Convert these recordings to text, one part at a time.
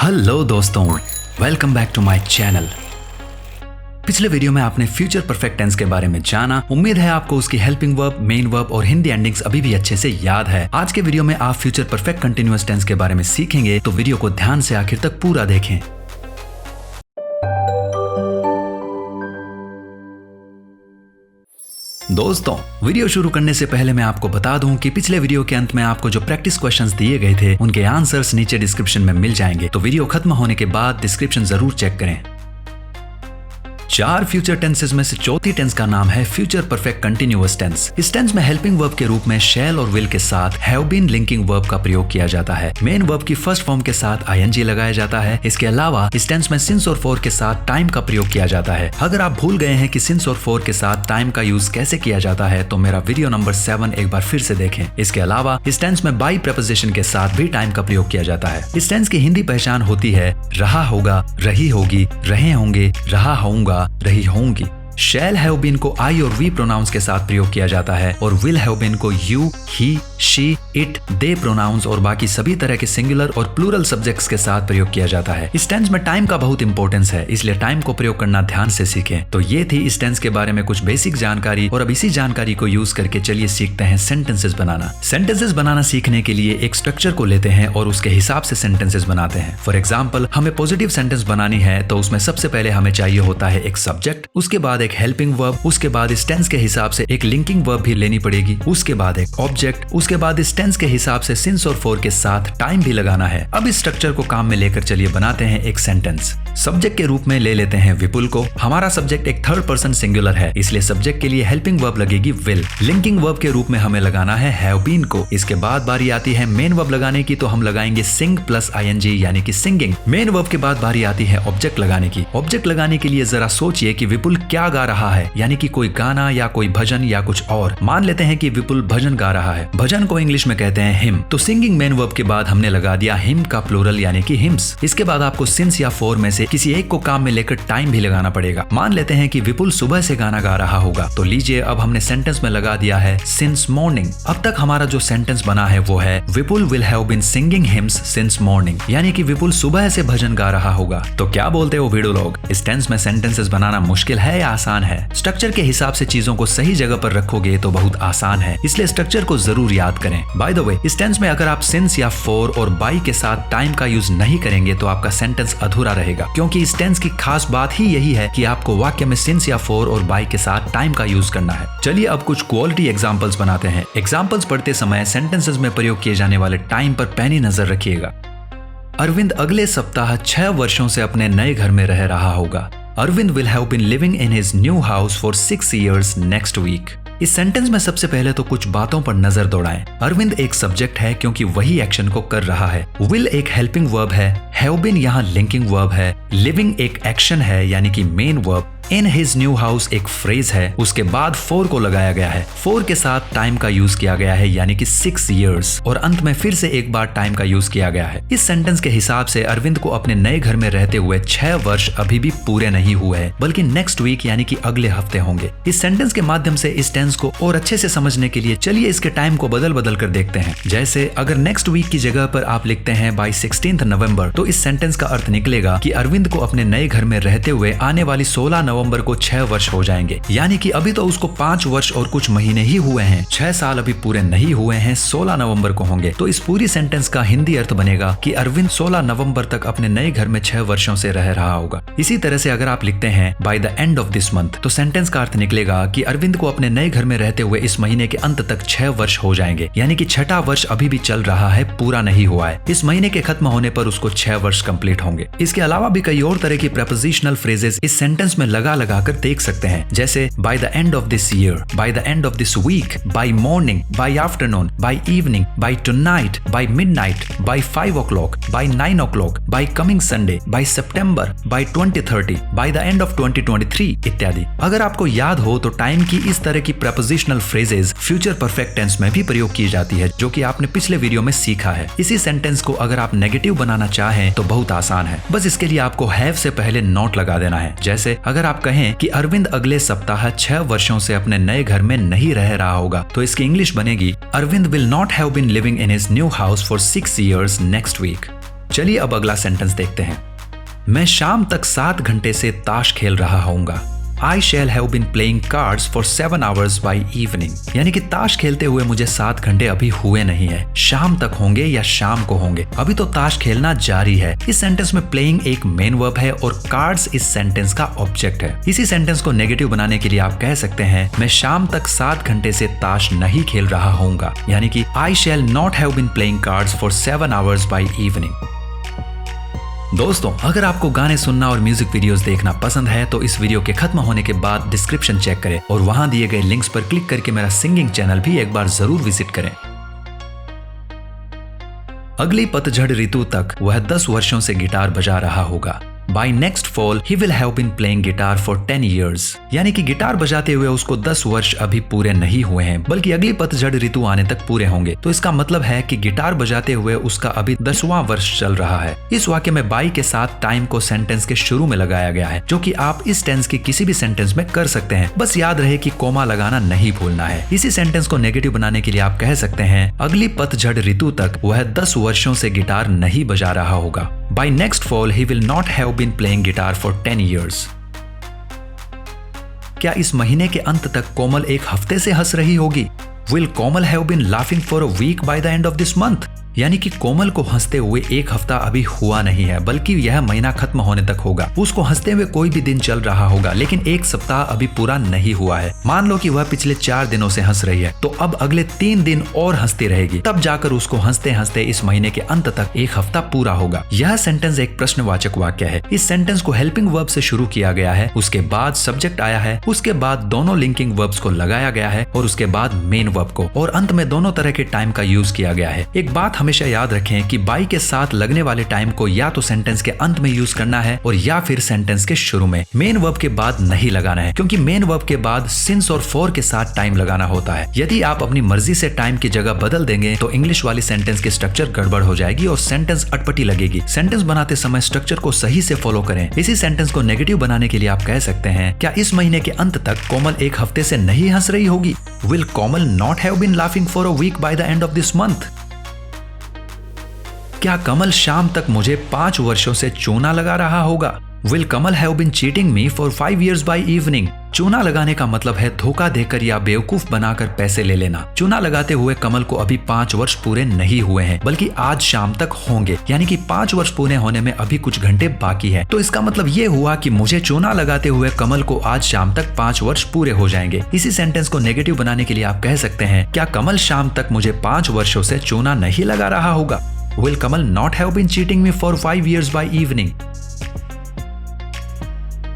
Hello दोस्तों, welcome back to my channel. पिछले video में आपने फ्यूचर परफेक्ट टेंस के बारे में जाना। उम्मीद है आपको उसकी हेल्पिंग वर्ब, मेन वर्ब और हिंदी एंडिंग्स अभी भी अच्छे से याद है। आज के वीडियो में आप फ्यूचर परफेक्ट कंटिन्यूअस टेंस के बारे में सीखेंगे, तो वीडियो को ध्यान से आखिर तक पूरा देखें। दोस्तों, वीडियो शुरू करने से पहले मैं आपको बता दूं कि पिछले वीडियो के अंत में आपको जो प्रैक्टिस क्वेश्चंस दिए गए थे उनके आंसर्स नीचे डिस्क्रिप्शन में मिल जाएंगे, तो वीडियो खत्म होने के बाद डिस्क्रिप्शन जरूर चेक करें। 4 फ्यूचर टेंसेस में से चौथी टेंस का नाम है फ्यूचर परफेक्ट कंटिन्यूअस टेंस। इस टेंस में हेल्पिंग वर्ब के रूप में शैल और विल के साथ हैव बीन लिंकिंग वर्ब का प्रयोग किया जाता है। मेन वर्ब की फर्स्ट फॉर्म के साथ आईएनजी लगाया जाता है। इसके अलावा इस टेंस में सिंस और फॉर के साथ टाइम का प्रयोग किया जाता है। अगर आप भूल गए हैं कि सिंस और फॉर के साथ टाइम का यूज कैसे किया जाता है, तो मेरा वीडियो नंबर 7 एक बार फिर से देखें। इसके अलावा इस टेंस में बाई प्रपोजिशन के साथ भी टाइम का प्रयोग किया जाता है। इस टेंस की हिंदी पहचान होती है रहा होगा, रही होगी, रहे होंगे, रहा होऊंगा, रही होंगी। शैल हैव बीन को आई और वी प्रोनाउंस के साथ प्रयोग किया जाता है और विल हैव बीन को you, he, she, it, they pronouns और बाकी सभी तरह के सिंगुलर और प्लूरल सब्जेक्ट्स के साथ प्रयोग किया जाता है। इस टेंस में टाइम का बहुत इंपॉर्टेंस है, इसलिए टाइम को प्रयोग करना ध्यान से सीखें। तो ये थी इस टेंस के बारे में कुछ बेसिक जानकारी, और अब इसी जानकारी को यूज करके चलिए सीखते हैं सेंटेंसेस बनाना। सेंटेंसेस बनाना सीखने के लिए एक स्ट्रक्चर को लेते हैं और उसके हिसाब से सेंटेंसेस बनाते हैं। फॉर एग्जाम्पल, हमें पॉजिटिव सेंटेंस बनानी है तो उसमें सबसे पहले हमें चाहिए होता है एक सब्जेक्ट, उसके बाद एक हेल्पिंग वर्ब, उसके बाद इस टेंस के हिसाब से एक लिंकिंग वर्ब भी लेनी पड़ेगी, उसके बाद एक ऑब्जेक्ट, उसके बाद इस टेंस के हिसाब से सिंस और फॉर के साथ टाइम भी लगाना है। अब इस स्ट्रक्चर को काम में लेकर चलिए बनाते हैं एक सेंटेंस। सब्जेक्ट के रूप में ले लेते हैं विपुल को। हमारा सब्जेक्ट एक थर्ड पर्सन सिंगुलर है, इसलिए सब्जेक्ट के लिए हेल्पिंग वर्ब लगेगी विल। लिंकिंग वर्ब के रूप में हमें लगाना है हैव बीन को। इसके बाद बारी आती है मेन वर्ब लगाने की, तो हम लगाएंगे सिंग प्लस आईएनजी यानी कि सिंगिंग। मेन वर्ब के बाद बारी आती है ऑब्जेक्ट लगाने की। ऑब्जेक्ट लगाने के लिए जरा सोचिए कि विपुल क्या गा रहा है, यानी कि कोई गाना या कोई भजन या कुछ और। मान लेते हैं कि विपुल भजन गा रहा है। भजन को इंग्लिश में कहते हैं हिम। तो सिंगिंग मेन वर्ब के बाद हमने लगा दिया हिम का प्लूरल यानी कि हिम्स। इसके बाद आपको सिंस या फॉर में से किसी एक को काम में लेकर टाइम भी लगाना पड़ेगा। मान लेते हैं कि विपुल सुबह से गाना गा रहा होगा, तो लीजिए अब हमने सेंटेंस में लगा दिया है सिंस मॉर्निंग। अब तक हमारा जो सेंटेंस बना है वो है Vipul will have been singing hymns since morning, यानी कि विपुल सुबह से भजन गा रहा होगा। तो क्या बोलते हो वीडियो लोग, इस टेंस में सेंटेंसेस बनाना मुश्किल है या आसान है? स्ट्रक्चर के हिसाब से चीजों को सही जगह पर रखोगे तो बहुत आसान है, इसलिए स्ट्रक्चर को जरूर याद करें। बाय द वे, इस टेंस में अगर आप सिंस या फॉर और बाई के साथ टाइम का यूज नहीं करेंगे तो आपका सेंटेंस अधूरा रहेगा, क्योंकि इस टेंस की खास बात ही यही है कि आपको वाक्य में सिंस या फॉर और बाई के साथ टाइम का यूज करना है। चलिए अब कुछ क्वालिटी एग्जांपल्स बनाते हैं। एग्जांपल्स पढ़ते समय सेंटेंसेस में प्रयोग किए जाने वाले टाइम पर पैनी नजर रखिएगा। अरविंद अगले सप्ताह 6 वर्षों से अपने नए घर में रह रहा होगा। Arvind will have been living in his new house for 6 years next week. इस सेंटेंस में सबसे पहले तो कुछ बातों पर नजर दौड़ाएं। अरविंद एक सब्जेक्ट है क्योंकि वही एक्शन को कर रहा है। विल एक हेल्पिंग वर्ब है। हैव बीन यहाँ लिंकिंग वर्ब है। लिविंग एक एक्शन है यानी कि मेन वर्ब। इन हिज न्यू हाउस एक फ्रेज है। उसके बाद फॉर को लगाया गया है। फॉर के साथ टाइम का यूज किया गया है यानी कि 6 years, और अंत में फिर से एक बार टाइम का यूज किया गया है। इस सेंटेंस के हिसाब से अरविंद को अपने नए घर में रहते हुए 6 वर्ष अभी भी पूरे नहीं हुए हैं, बल्कि नेक्स्ट वीक यानी कि अगले हफ्ते होंगे। इस सेंटेंस के माध्यम से इस टेंस को और अच्छे से समझने के लिए चलिए इसके टाइम को बदल बदल कर देखते हैं। जैसे अगर नेक्स्ट वीक की जगह पर आप लिखते हैं बाय 16 नवंबर, तो इस सेंटेंस का अर्थ निकलेगा कि अरविंद को अपने नए घर में रहते हुए आने वाली 16 नवंबर को 6 वर्ष हो जाएंगे, यानी कि अभी तो उसको 5 वर्ष और कुछ महीने ही हुए हैं। 6 साल अभी पूरे नहीं हुए हैं, 16 नवंबर को होंगे। तो इस पूरी सेंटेंस का हिंदी अर्थ बनेगा कि अरविंद 16 नवंबर तक अपने नए घर में 6 वर्षों से रह रहा होगा। इसी तरह से अगर आप लिखते हैं bye the end of this month, तो सेंटेंस का अर्थ निकलेगा कि अरविंद को अपने नए घर में रहते हुए इस महीने के अंत तक 6 वर्ष हो जाएंगे, यानी कि 6ठा वर्ष अभी भी चल रहा है, पूरा नहीं हुआ है। इस महीने के खत्म होने पर उसको 6 वर्ष कंप्लीट होंगे। इसके अलावा भी कई और तरह की प्रपोजिशनल फ्रेजेस इस सेंटेंस में लगा लगा कर देख सकते हैं, जैसे by the end of this year, by the end of this week, by morning, by afternoon, by evening, by tonight, by midnight, by 5 o'clock, by 9 o'clock, by coming Sunday, by September, by 2030, by the end of 2023 इत्यादि। अगर आपको याद हो तो time की इस तरह की prepositional phrases future perfect tense में भी प्रयोग की जाती है, जो कि आपने पिछले वीडियो में सीखा है। इसी सेंटेंस को अगर आप नेगेटिव बनाना चाहें तो बहुत आसान है, बस इसके लिए आपको हैव से पहले नॉट लगा देना है। जैसे अगर आप कहें कि अरविंद अगले सप्ताह 6 वर्षों से अपने नए घर में नहीं रह रहा होगा, तो इसकी इंग्लिश बनेगी Arvind will not have been living in his new house for 6 years next week. चलिए अब अगला सेंटेंस देखते हैं। मैं शाम तक 7 घंटे से ताश खेल रहा होऊंगा। I shall have been playing cards for 7 hours by evening। यानी कि ताश खेलते हुए मुझे 7 घंटे अभी हुए नहीं है, शाम तक होंगे या शाम को होंगे, अभी तो ताश खेलना जारी है। इस सेंटेंस में प्लेइंग एक मेन वर्ब है और कार्ड्स इस सेंटेंस का ऑब्जेक्ट है। इसी सेंटेंस को नेगेटिव बनाने के लिए आप कह सकते हैं मैं शाम तक 7 घंटे से ताश नहीं खेल रहा होऊंगा, यानी कि I shall not have been playing cards for 7 hours by evening। दोस्तों, अगर आपको गाने सुनना और म्यूजिक वीडियोस देखना पसंद है तो इस वीडियो के खत्म होने के बाद डिस्क्रिप्शन चेक करें और वहां दिए गए लिंक्स पर क्लिक करके मेरा सिंगिंग चैनल भी एक बार जरूर विजिट करें। अगली पतझड़ ऋतु तक वह 10 वर्षों से गिटार बजा रहा होगा। By next fall, he will have been playing guitar for 10 years। यानी कि गिटार बजाते हुए उसको 10 वर्ष अभी पूरे नहीं हुए हैं, बल्कि अगली पतझड़ ऋतु आने तक पूरे होंगे। तो इसका मतलब है कि गिटार बजाते हुए उसका अभी 10वां वर्ष चल रहा है। इस वाक्य में बाई के साथ टाइम को सेंटेंस के शुरू में लगाया गया है, जो कि आप इस टेंस की किसी भी सेंटेंस में कर सकते हैं। बस याद रहे कि कोमा लगाना नहीं भूलना है। इसी सेंटेंस को नेगेटिव बनाने के लिए आप कह सकते हैं अगली पतझड़ ऋतु तक वह 10 वर्षों से गिटार नहीं बजा रहा होगा। By next fall, he will not have been playing guitar for 10 years। क्या इस महीने के अंत तक कोमल एक हफ्ते से हंस रही होगी? Will Komal have been laughing for a week by the end of this month? यानी कि कोमल को हंसते हुए एक हफ्ता अभी हुआ नहीं है, बल्कि यह महीना खत्म होने तक होगा। उसको हंसते हुए कोई भी दिन चल रहा होगा, लेकिन एक सप्ताह अभी पूरा नहीं हुआ है। मान लो कि वह पिछले 4 दिनों से हंस रही है, तो अब अगले 3 दिन और हंसती रहेगी, तब जाकर उसको हंसते हंसते इस महीने के अंत तक एक हफ्ता पूरा होगा। यह सेंटेंस एक प्रश्नवाचक वाक्य है। इस सेंटेंस को हेल्पिंग वर्ब से शुरू किया गया है, उसके बाद सब्जेक्ट आया है, उसके बाद दोनों लिंकिंग वर्ब्स को लगाया गया है और उसके बाद मेन वर्ब को, और अंत में दोनों तरह के टाइम का यूज किया गया है। एक बात हमेशा याद रखें कि बाई के साथ लगने वाले टाइम को या तो सेंटेंस के अंत में यूज करना है और या फिर सेंटेंस के शुरू में। मेन वर्ब के बाद नहीं लगाना है, क्योंकि मेन वर्ब के बाद सिंस और फॉर के साथ टाइम लगाना होता है। यदि आप अपनी मर्जी से टाइम की जगह बदल देंगे तो इंग्लिश वाली सेंटेंस की स्ट्रक्चर गड़बड़ हो जाएगी और सेंटेंस अटपटी लगेगी। सेंटेंस बनाते समय स्ट्रक्चर को सही से फॉलो करें। इसी सेंटेंस को नेगेटिव बनाने के लिए आप कह सकते हैं क्या इस महीने के अंत तक कोमल एक हफ्ते से नहीं हंस रही होगी? Will Komal not have been laughing for a week by the end of this month? क्या कमल शाम तक मुझे 5 वर्षों से चूना लगा रहा होगा? Will Kamal have been cheating me for 5 years by evening? चूना लगाने का मतलब है धोखा देकर या बेवकूफ बनाकर पैसे ले लेना। चूना लगाते हुए कमल को अभी 5 वर्ष पूरे नहीं हुए हैं, बल्कि आज शाम तक होंगे, यानी कि 5 वर्ष पूरे होने में अभी कुछ घंटे बाकी है। तो इसका मतलब ये हुआ कि मुझे चूना लगाते हुए कमल को आज शाम तक 5 वर्ष पूरे हो जाएंगे। इसी सेंटेंस को नेगेटिव बनाने के लिए आप कह सकते हैं क्या कमल शाम तक मुझे 5 वर्षों से चूना नहीं लगा रहा होगा? Will Kamal not have been cheating me for 5 years by evening?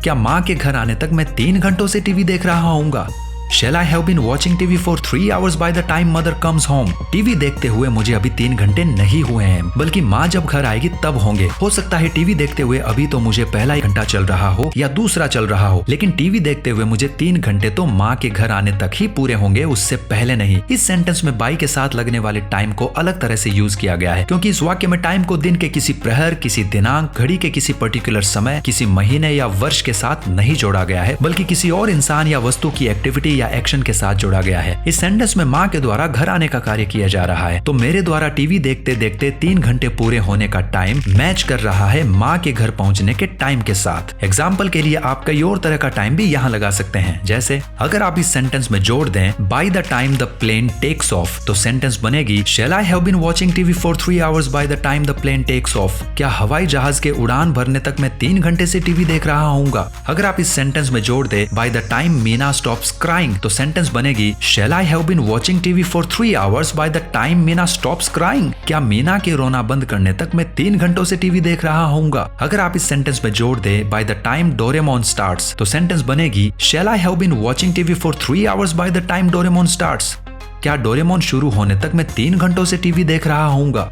क्या माँ के घर आने तक मैं 3 घंटों से टीवी देख रहा होऊंगा? Shall I have been watching TV for 3 hours by the time mother comes home? TV देखते हुए मुझे अभी 3 घंटे नहीं हुए हैं, बल्कि माँ जब घर आएगी तब होंगे। हो सकता है टीवी देखते हुए अभी तो मुझे पहला ही घंटा चल रहा हो या दूसरा चल रहा हो, लेकिन टीवी देखते हुए मुझे 3 घंटे तो माँ के घर आने तक ही पूरे होंगे, उससे पहले नहीं। इस सेंटेंस में बाई के साथ लगने वाले टाइम को अलग तरह से यूज किया गया है, क्योंकि इस वाक्य में टाइम को दिन के किसी प्रहर, किसी दिनांक, घड़ी के किसी पर्टिकुलर समय, किसी महीने या वर्ष के साथ नहीं जोड़ा गया है, बल्कि किसी और इंसान या वस्तु की एक्टिविटी या एक्शन के साथ जोड़ा गया है। इस सेंटेंस में माँ के द्वारा घर आने का कार्य किया जा रहा है, तो मेरे द्वारा टीवी देखते देखते 3 घंटे पूरे होने का टाइम मैच कर रहा है माँ के घर पहुंचने के टाइम के साथ। एग्जाम्पल के लिए आप कई और तरह का टाइम भी यहाँ लगा सकते हैं, जैसे अगर आप इस सेंटेंस में जोड़ दें by the time the plane takes off, तो सेंटेंस बनेगी shall I have been watching TV for 3 hours by the time the plane takes off. क्या हवाई जहाज के उड़ान भरने तक मैं 3 घंटे से टीवी देख रहा हूँगा? अगर आप इस सेंटेंस में जोड़ दे by the time Meena stops crying, तो सेंटेंस बनेगी shall I have been watching TV for 3 hours by the time Meena stops crying. क्या मीना के रोना बंद करने तक मैं 3 घंटों से टीवी देख रहा हूँगा? अगर आप इस सेंटेंस में जोड़ दे by the time Doraemon starts, तो सेंटेंस बनेगी shall I have been watching TV for 3 hours by the time Doraemon starts. क्या डोरेमोन शुरू होने तक मैं 3 घंटों से टीवी देख रहा हूँगा?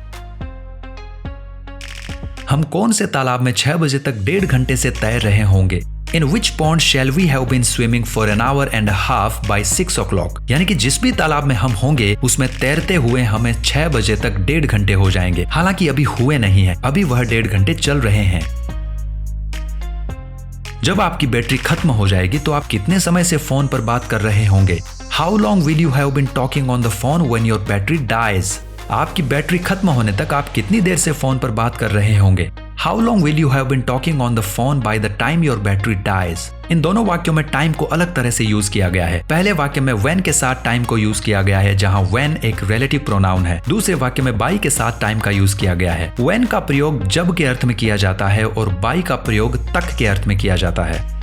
हम कौन से तालाब में 6 बजे तक 1.5 घंटे से तैर रहे होंगे? In which pond shall we have been swimming for an hour and a half by 6 o'clock? यानी कि जिस भी तालाब में हम होंगे उसमें तैरते हुए हमें 6 बजे तक 1.5 घंटे हो जाएंगे। हालांकि अभी हुए नहीं है, अभी वह 1.5 घंटे चल रहे हैं। जब आपकी बैटरी खत्म हो जाएगी तो आप कितने समय से फोन पर बात कर रहे होंगे? How long will you have been talking on the phone when your battery dies? आपकी बैटरी खत्म होने तक आप कितनी देर से फोन पर बात कर रहे होंगे? How long will you have been talking on the phone by the time your battery dies? इन दोनों वाक्यों में टाइम को अलग तरह से यूज किया गया है। पहले वाक्य में when के साथ टाइम को यूज किया गया है, जहां when एक रिलेटिव प्रोनाउन है। दूसरे वाक्य में by के साथ टाइम का यूज किया गया है। when का प्रयोग जब के अर्थ में किया जाता है और by का प्रयोग तक के अर्थ में किया जाता है।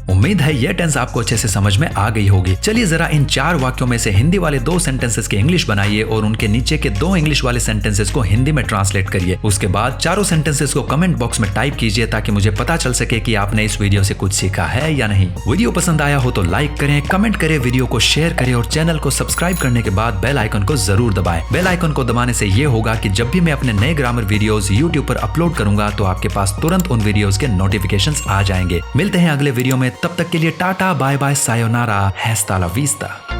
उम्मीद है यह टेंस आपको अच्छे से समझ में आ गई होगी। चलिए जरा इन 4 वाक्यों में से हिंदी वाले 2 सेंटेंसेस के इंग्लिश बनाइए और उनके नीचे के 2 इंग्लिश वाले सेंटेंसेस को हिंदी में ट्रांसलेट करिए। उसके बाद चारों सेंटेंसेस को कमेंट बॉक्स में टाइप कीजिए ताकि मुझे पता चल सके कि आपने इस वीडियो से कुछ सीखा है या नहीं। वीडियो पसंद आया हो तो लाइक करें, कमेंट करें, वीडियो को शेयर करें और चैनल को सब्सक्राइब करने के बाद बेल आइकन को जरूर दबाएं। बेल आइकन को दबाने से ये होगा कि जब भी मैं अपने नए ग्रामर वीडियोस YouTube पर अपलोड करूंगा तो आपके पास तुरंत उन वीडियोस के नोटिफिकेशंस आ जाएंगे। मिलते हैं अगले वीडियो में, तब तक के लिए टाटा, बाय बाय, सायोनारा, हस्ता ला विस्ता।